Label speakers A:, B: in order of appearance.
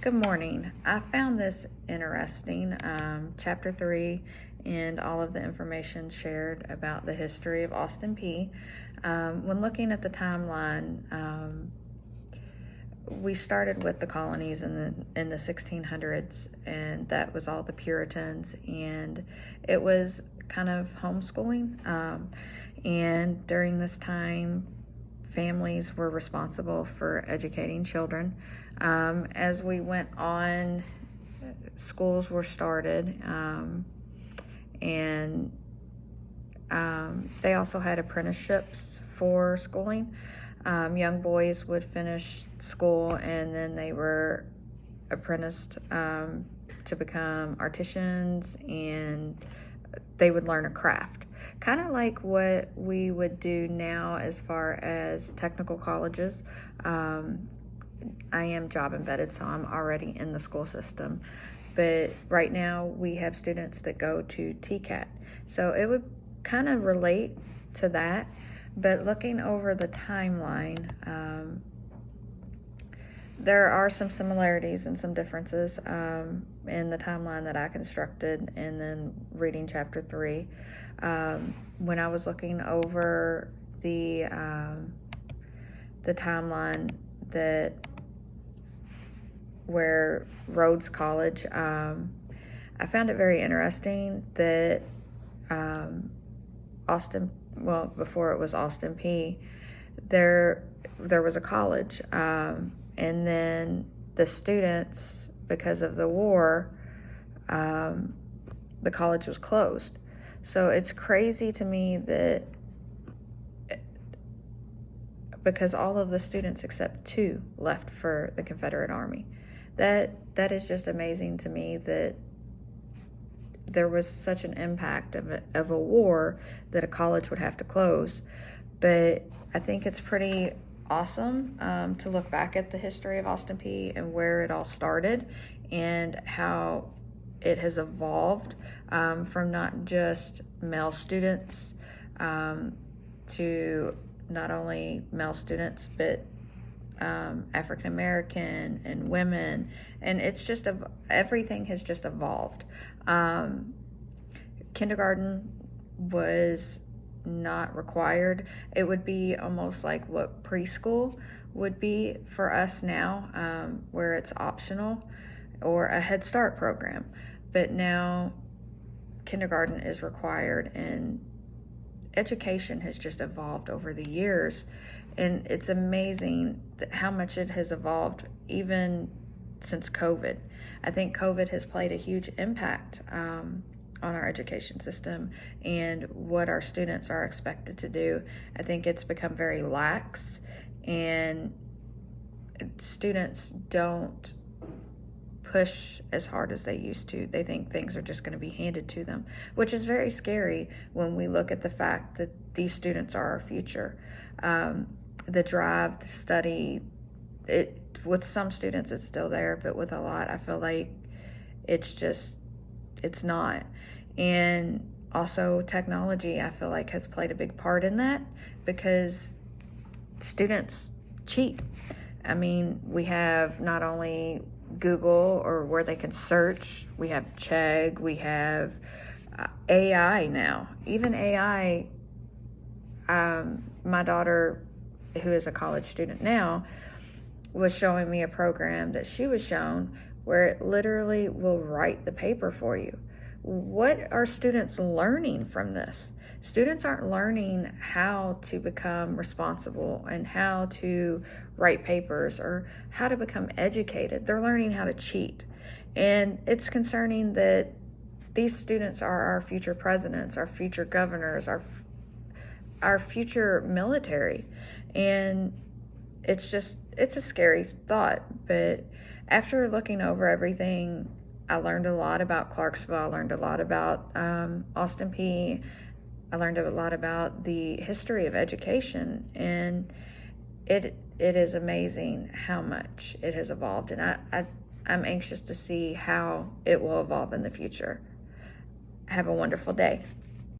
A: Good morning. I found this interesting, Chapter 3 and all of the information shared about the history of Austin Peay. When looking at the timeline, we started with the colonies in the 1600s, and that was all the Puritans, and it was kind of homeschooling. And during this time, families were responsible for educating children. As we went on, schools were started, and they also had apprenticeships for schooling. Young boys would finish school and then they were apprenticed to become artisans, and they would learn a craft. Kind of like what we would do now as far as technical colleges. I am job embedded, so I'm already in the school system. But right now we have students that go to TCAT. So it would kind of relate to that. But looking over the timeline, there are some similarities and some differences in the timeline that I constructed, and then reading Chapter 3. When I was looking over the timeline where Rhodes College, I found it very interesting that before it was Austin Peay, there was a college, and then the students, because of the war, the college was closed. So it's crazy to me that because all of the students except 2 left for the Confederate Army. That is just amazing to me, that there was such an impact of a war that a college would have to close. But I think it's pretty awesome to look back at the history of Austin Peay and where it all started and how it has evolved from not just male students to not only male students, but African American and women, and it's just everything has just evolved. Kindergarten was not required. It would be almost like what preschool would be for us now, where it's optional, or a Head Start program. But now kindergarten is required, and education has just evolved over the years. And it's amazing how much it has evolved even since COVID. I think COVID has played a huge impact on our education system and what our students are expected to do. I think it's become very lax, and students don't push as hard as they used to. They think things are just going to be handed to them, which is very scary when we look at the fact that these students are our future. The drive to study, with some students it's still there, but with a lot, I feel like it's not. And also technology, I feel like, has played a big part in that, because students cheat. I mean, we have not only Google, or where they can search, we have Chegg, we have AI now. Even AI, my daughter, who is a college student now, was showing me a program that she was shown where it literally will write the paper for you. What are students learning from this? Students aren't learning how to become responsible and how to write papers or how to become educated. They're learning how to cheat. And it's concerning that these students are our future presidents, our future governors, our future military. And it's a scary thought. But after looking over everything, I learned a lot about Clarksville. I learned a lot about Austin Peay. I learned a lot about the history of education, and it is amazing how much it has evolved, and I'm anxious to see how it will evolve in the future. Have a wonderful day.